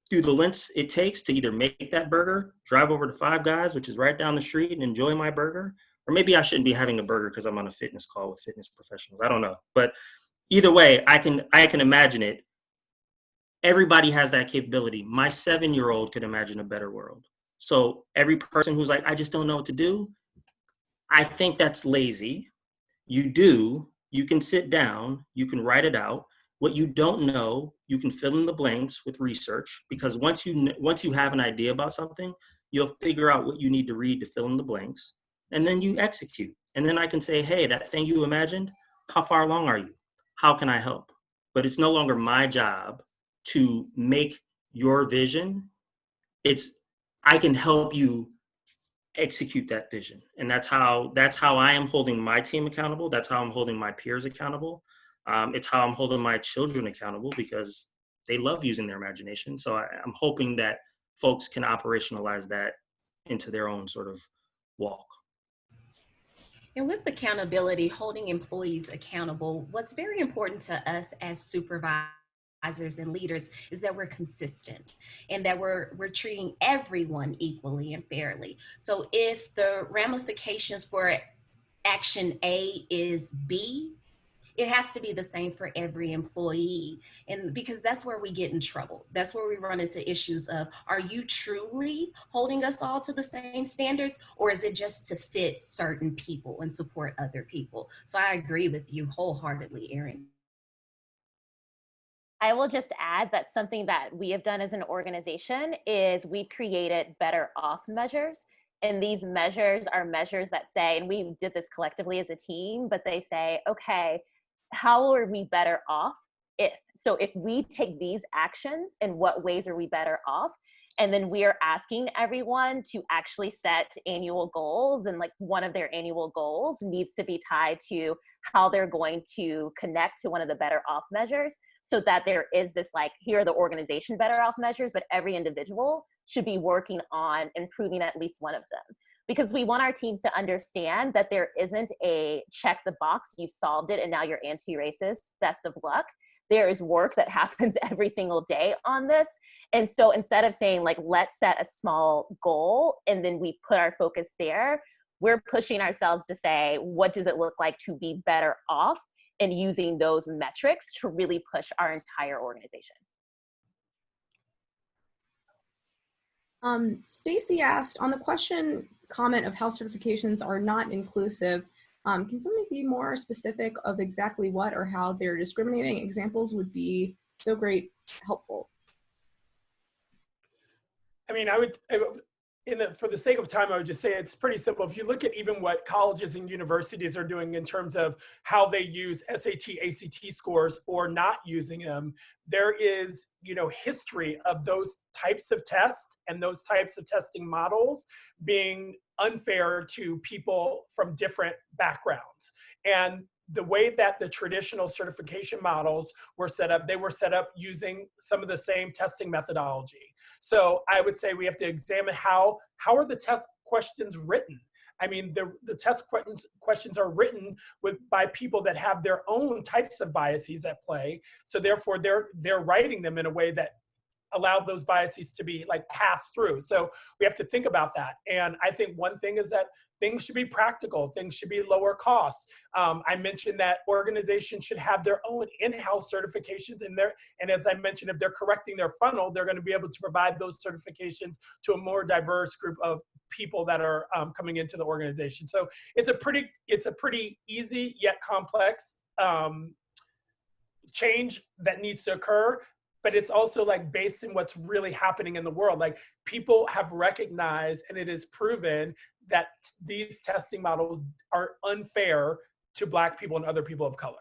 through the lengths it takes to either make that burger, drive over to Five Guys, which is right down the street, and enjoy my burger. Or maybe I shouldn't be having a burger because I'm on a fitness call with fitness professionals. I don't know. But either way, I can imagine it. Everybody has that capability. My 7-year-old could imagine a better world. So every person who's like, I just don't know what to do, I think that's lazy. You can sit down, you can write it out. What you don't know, you can fill in the blanks with research, because once you have an idea about something, you'll figure out what you need to read to fill in the blanks, and then you execute. And then I can say, hey, that thing you imagined, how far along are you? How can I help? But it's no longer my job to make your vision. I can help you execute that vision. And that's how I am holding my team accountable. That's how I'm holding my peers accountable. It's how I'm holding my children accountable, because they love using their imagination. So I'm hoping that folks can operationalize that into their own sort of walk.
And with accountability, holding employees accountable, what's very important to us as supervisors and leaders is that we're consistent and that we're treating everyone equally and fairly. So if the ramifications for action A is B, it has to be the same for every employee. And because that's where we get in trouble. That's where we run into issues of, are you truly holding us all to the same standards, or is it just to fit certain people and support other people? So I agree with you wholeheartedly, Erin.
I will just add that something that we have done as an organization is we've created better off measures. And these measures are measures that say, and we did this collectively as a team, but they say, okay, how are we better off if we take these actions, in what ways are we better off? And then we are asking everyone to actually set annual goals, and like one of their annual goals needs to be tied to how they're going to connect to one of the better off measures, so that there is this, like, here are the organization better off measures, but every individual should be working on improving at least one of them. Because we want our teams to understand that there isn't a check the box, you've solved it and now you're anti-racist, best of luck. There is work that happens every single day on this. And so instead of saying, like, let's set a small goal and then we put our focus there, we're pushing ourselves to say, what does it look like to be better off, and using those metrics to really push our entire organization.
Stacy asked, on the comment of how certifications are not inclusive, can somebody be more specific of exactly what or how they're discriminating? Examples would be so great, helpful.
I mean, for the sake of time, I would just say it's pretty simple. If you look at even what colleges and universities are doing in terms of how they use SAT, ACT scores or not using them, there is, history of those types of tests and those types of testing models being unfair to people from different backgrounds. And the way that the traditional certification models were set up, they were set up using some of the same testing methodology. So I would say we have to examine how are the test questions written? I mean, the test questions are written by people that have their own types of biases at play. So therefore, they're writing them in a way that allow those biases to be like passed through. So we have to think about that. And I think one thing is that things should be practical, things should be lower costs. I mentioned that organizations should have their own in-house certifications in there. And as I mentioned, if they're correcting their funnel, they're going to be able to provide those certifications to a more diverse group of people that are coming into the organization. So it's a pretty easy yet complex change that needs to occur. But it's also like based in what's really happening in the world. Like people have recognized, and it is proven that these testing models are unfair to Black people and other people of color.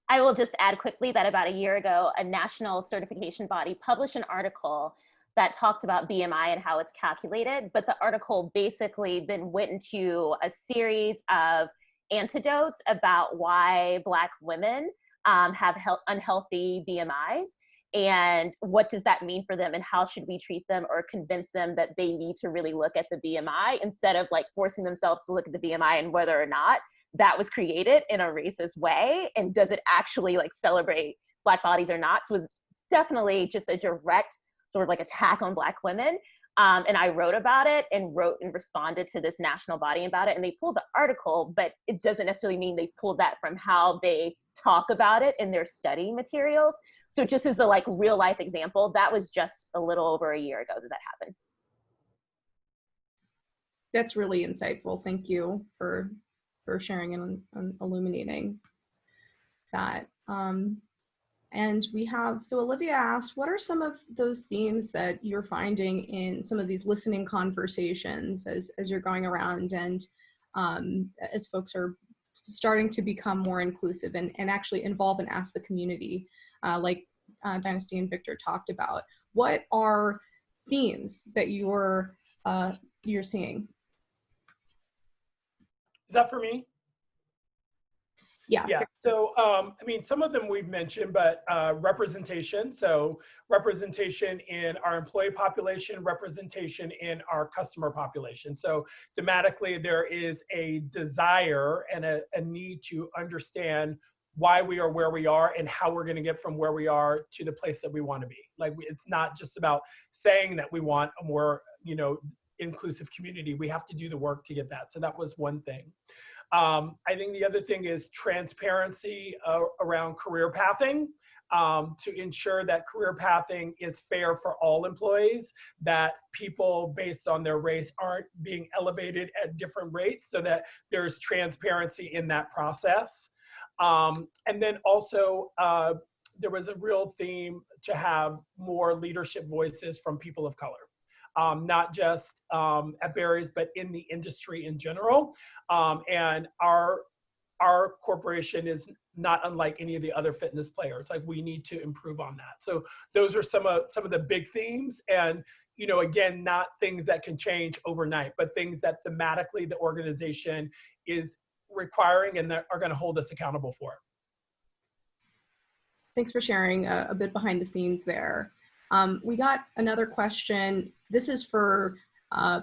I will just add quickly that about a year ago, a national certification body published an article that talked about BMI and how it's calculated. But the article basically then went into a series of antidotes about why Black women have unhealthy BMIs, and what does that mean for them, and how should we treat them or convince them that they need to really look at the BMI instead of like forcing themselves to look at the BMI and whether or not that was created in a racist way, and does it actually like celebrate Black bodies or not. So it was definitely just a direct sort of like attack on Black women. And I wrote about it and responded to this national body about it, and they pulled the article, but it doesn't necessarily mean they pulled that from how they talk about it in their study materials. So just as a like real life example, that was just a little over a year ago that happened.
That's really insightful. Thank you for sharing and illuminating that. And we have, so Olivia asked, what are some of those themes that you're finding in some of these listening conversations as you're going around and as folks are starting to become more inclusive and actually involve and ask the community, like Dynasti and Victor talked about? What are themes that you're seeing?
Is that for me?
Yeah.
So, I mean, some of them we've mentioned, but representation. So representation in our employee population, representation in our customer population. So thematically, there is a desire and a need to understand why we are where we are and how we're going to get from where we are to the place that we want to be. Like, it's not just about saying that we want a more, inclusive community. We have to do the work to get that. So that was one thing. I think the other thing is transparency around career pathing, to ensure that career pathing is fair for all employees, that people based on their race aren't being elevated at different rates, so that there's transparency in that process. And then also, there was a real theme to have more leadership voices from people of color. Not just at Barry's, but in the industry in general. And our corporation is not unlike any of the other fitness players. Like, we need to improve on that. So those are some of the big themes. And, again, not things that can change overnight, but things that thematically the organization is requiring and that are going to hold us accountable for.
Thanks for sharing a bit behind the scenes there. We got another question. This is for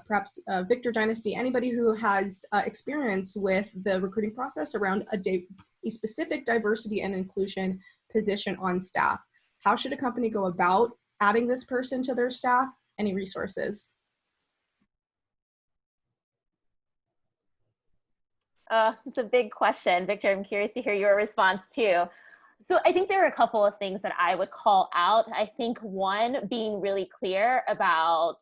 perhaps Victor, Dynasti, anybody who has experience with the recruiting process around a specific diversity and inclusion position on staff. How should a company go about adding this person to their staff? Any resources?
It's a big question. Victor, I'm curious to hear your response too. So I think there are a couple of things that I would call out. I think one, being really clear about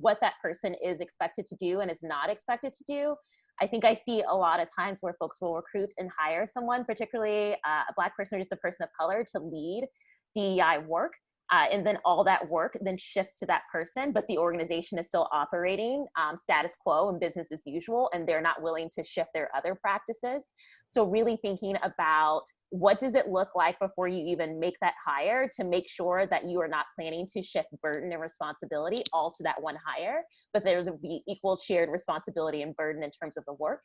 what that person is expected to do and is not expected to do. I think I see a lot of times where folks will recruit and hire someone, particularly a Black person or just a person of color, to lead DEI work. And then all that work then shifts to that person, but the organization is still operating status quo and business as usual, and they're not willing to shift their other practices. So really thinking about what does it look like before you even make that hire to make sure that you are not planning to shift burden and responsibility all to that one hire, but there will be equal shared responsibility and burden in terms of the work.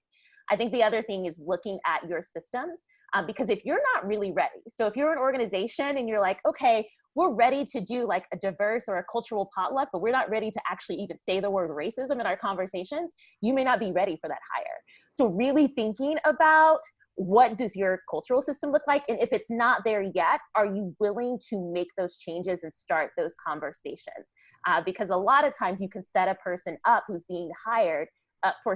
I think the other thing is looking at your systems, because if you're not really ready, so if you're an organization and you're like, okay, we're ready to do like a diverse or a cultural potluck, but we're not ready to actually even say the word racism in our conversations, you may not be ready for that hire. So really thinking about what does your cultural system look like? And if it's not there yet, are you willing to make those changes and start those conversations? Because a lot of times you can set a person up who's being hired up for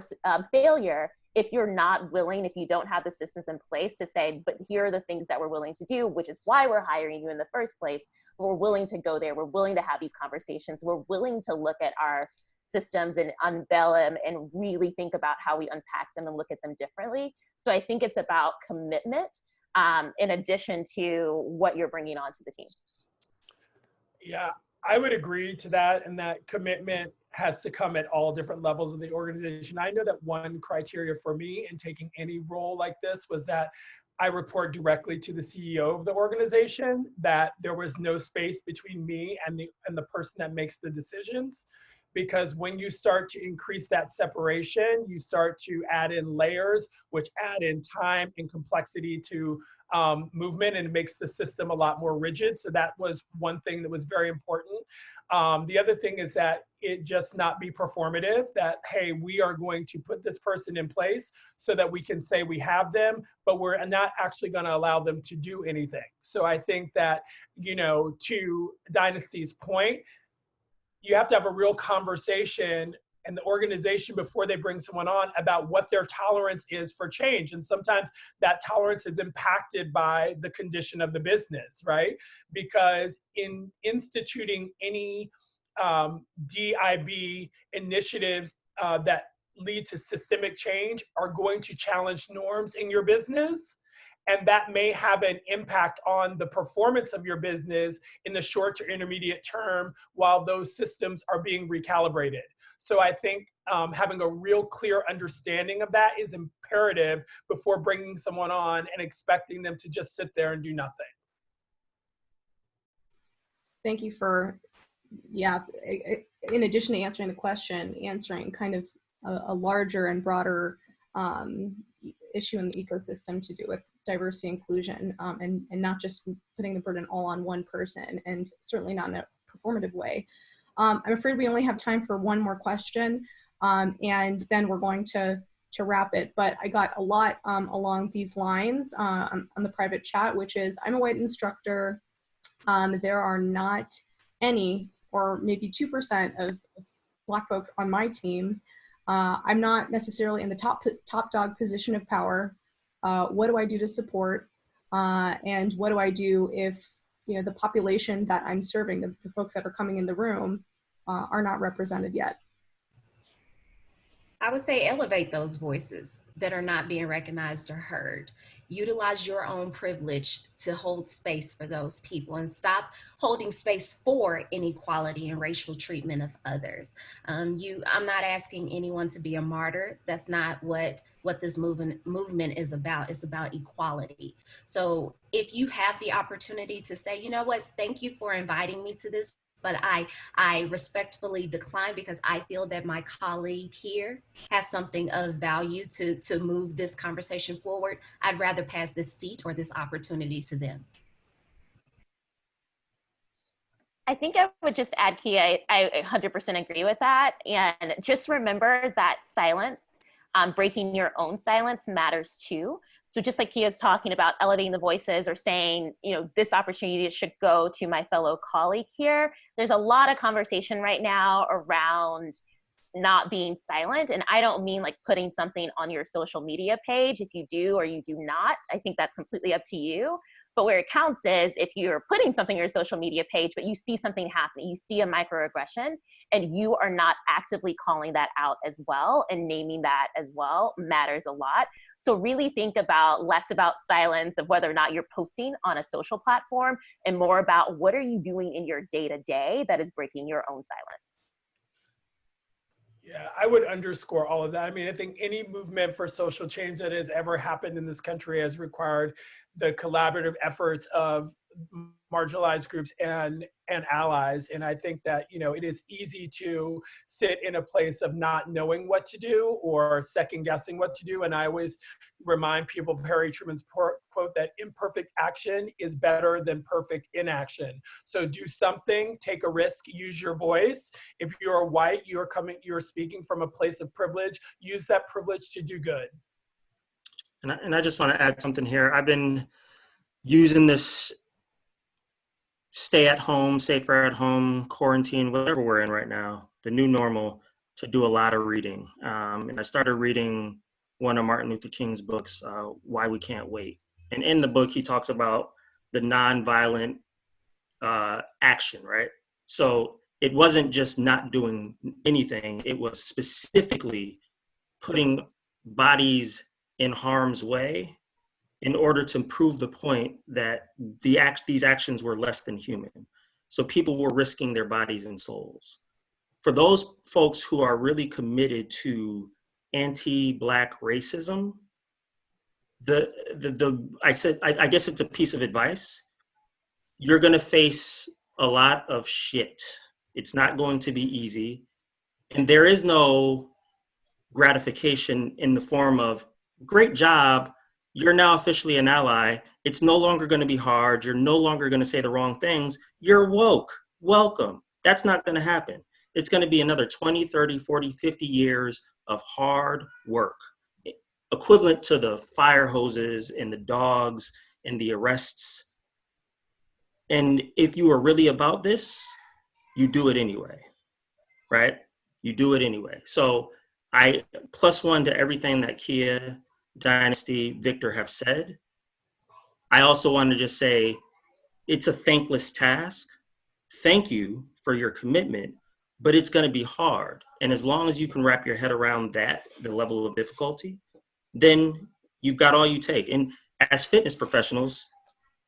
failure if you're not willing, if you don't have the systems in place to say, but here are the things that we're willing to do, which is why we're hiring you in the first place. We're willing to go there. We're willing to have these conversations. We're willing to look at our systems and unveil them and really think about how we unpack them and look at them differently. So I think it's about commitment in addition to what you're bringing onto the team.
Yeah, I would agree to that, and that commitment has to come at all different levels of the organization. I know that one criteria for me in taking any role like this was that I report directly to the CEO of the organization, that there was no space between me and the person that makes the decisions. Because when you start to increase that separation, you start to add in layers, which add in time and complexity to movement, and it makes the system a lot more rigid. So that was one thing that was very important. The other thing is that it just not be performative, that, hey, we are going to put this person in place so that we can say we have them, but we're not actually going to allow them to do anything. So I think that, you know, to Dynasty's point, you have to have a real conversation in the organization before they bring someone on about what their tolerance is for change. And sometimes that tolerance is impacted by the condition of the business, right? Because in instituting any DIB initiatives that lead to systemic change are going to challenge norms in your business. And that may have an impact on the performance of your business in the short to intermediate term while those systems are being recalibrated. So I think having a real clear understanding of that is imperative before bringing someone on and expecting them to just sit there and do nothing.
Thank you for, yeah, in addition to answering the question, answering kind of a larger and broader issue in the ecosystem to do with diversity inclusion, and not just putting the burden all on one person, and certainly not in a performative way. I'm afraid we only have time for one more question, and then we're going to wrap it. But I got a lot along these lines on the private chat, which is, I'm a white instructor. There are not any, or maybe 2% of Black folks on my team. I'm not necessarily in the top dog position of power. What do I do to support? And what do I do if, you know, the population that I'm serving, the folks that are coming in the room, are not represented yet?
I would say elevate those voices that are not being recognized or heard. Utilize your own privilege to hold space for those people, and stop holding space for inequality and racial treatment of others. I'm not asking anyone to be a martyr. That's not what this movement is about. It's about equality. So if you have the opportunity to say, you know what, thank you for inviting me to this, but I respectfully decline because I feel that my colleague here has something of value to move this conversation forward, I'd rather pass this seat or this opportunity to them.
I think I would just add, Kia, I 100% agree with that. And just remember that silence, breaking your own silence matters too. So just like Kia's talking about elevating the voices or saying, you know, this opportunity should go to my fellow colleague here, there's a lot of conversation right now around not being silent. And I don't mean like putting something on your social media page if you do or you do not. I think that's completely up to you. But where it counts is if you're putting something on your social media page, but you see something happening, you see a microaggression, and you are not actively calling that out as well and naming that as well matters a lot. So really think about less about silence of whether or not you're posting on a social platform and more about what are you doing in your day-to-day that is breaking your own silence.
Yeah, I would underscore all of that. I mean, I think any movement for social change that has ever happened in this country has required the collaborative efforts of marginalized groups and allies. And I think that, you know, it is easy to sit in a place of not knowing what to do or second guessing what to do. And I always remind people of Harry Truman's quote that imperfect action is better than perfect inaction. So do something, take a risk, use your voice. If you're white, you're speaking from a place of privilege, use that privilege to do good.
And I just want to add something here. I've been using this stay at home, safer at home, quarantine, whatever we're in right now, the new normal, to do a lot of reading. And I started reading one of Martin Luther King's books, Why We Can't Wait. And in the book, he talks about the nonviolent action, right? So it wasn't just not doing anything. It was specifically putting bodies in harm's way in order to prove the point that these actions were less than human. So people were risking their bodies and souls. For those folks who are really committed to anti-Black racism, I guess it's a piece of advice. You're gonna face a lot of shit. It's not going to be easy. And there is no gratification in the form of, great job, you're now officially an ally. It's no longer going to be hard. You're no longer going to say the wrong things. You're woke. Welcome. That's not going to happen. It's going to be another 20, 30, 40, 50 years of hard work, equivalent to the fire hoses and the dogs and the arrests. And if you are really about this, you do it anyway, right? You do it anyway. So I +1 to everything that Kia, Dynasti, Victor have said. I also want to just say it's a thankless task. Thank you for your commitment, but it's going to be hard. And as long as you can wrap your head around that, the level of difficulty, then you've got all you take. And as fitness professionals,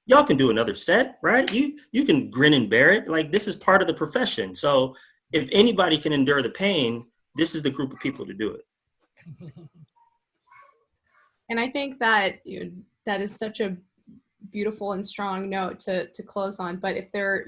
y'all can do another set, right? You can grin and bear it. Like, this is part of the profession. So if anybody can endure the pain, this is the group of people to do it.
And I think that that is such a beautiful and strong note to close on. But if there,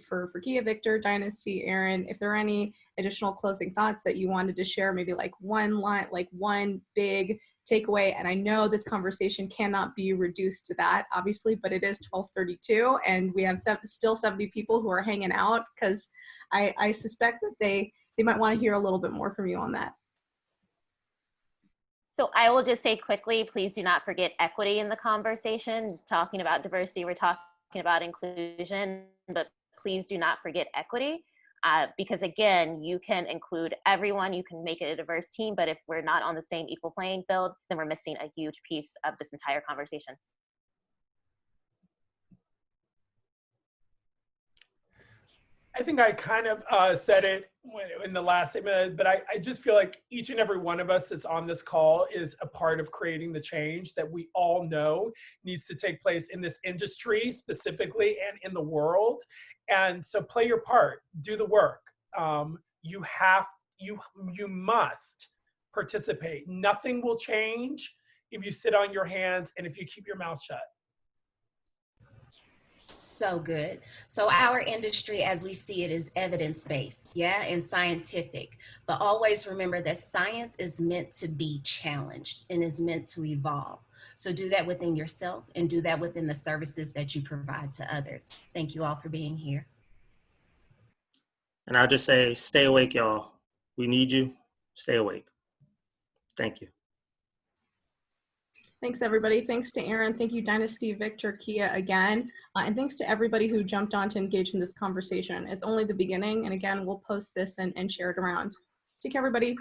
for Kia, Victor, Dynasti, Aaron, if there are any additional closing thoughts that you wanted to share, maybe like one line, like one big takeaway. And I know this conversation cannot be reduced to that, obviously, but it is 12:32 and we have still 70 people who are hanging out, because I suspect that they might want to hear a little bit more from you on that.
So I will just say quickly, please do not forget equity in the conversation. Talking about diversity, we're talking about inclusion, but please do not forget equity. Because again, you can include everyone, you can make it a diverse team, but if we're not on the same equal playing field, then we're missing a huge piece of this entire conversation.
I think I kind of said it in the last statement, but I just feel like each and every one of us that's on this call is a part of creating the change that we all know needs to take place in this industry specifically and in the world. And so play your part, do the work. You must participate. Nothing will change if you sit on your hands and if you keep your mouth shut.
So good. So our industry, as we see it, is evidence-based, and scientific. But always remember that science is meant to be challenged and is meant to evolve. So do that within yourself and do that within the services that you provide to others. Thank you all for being here.
And I'll just say, stay awake, y'all. We need you. Stay awake. Thank you.
Thanks, everybody. Thanks to Aaron. Thank you, Dynasti, Victor, Kia again. And thanks to everybody who jumped on to engage in this conversation. It's only the beginning. And again, we'll post this and share it around. Take care, everybody.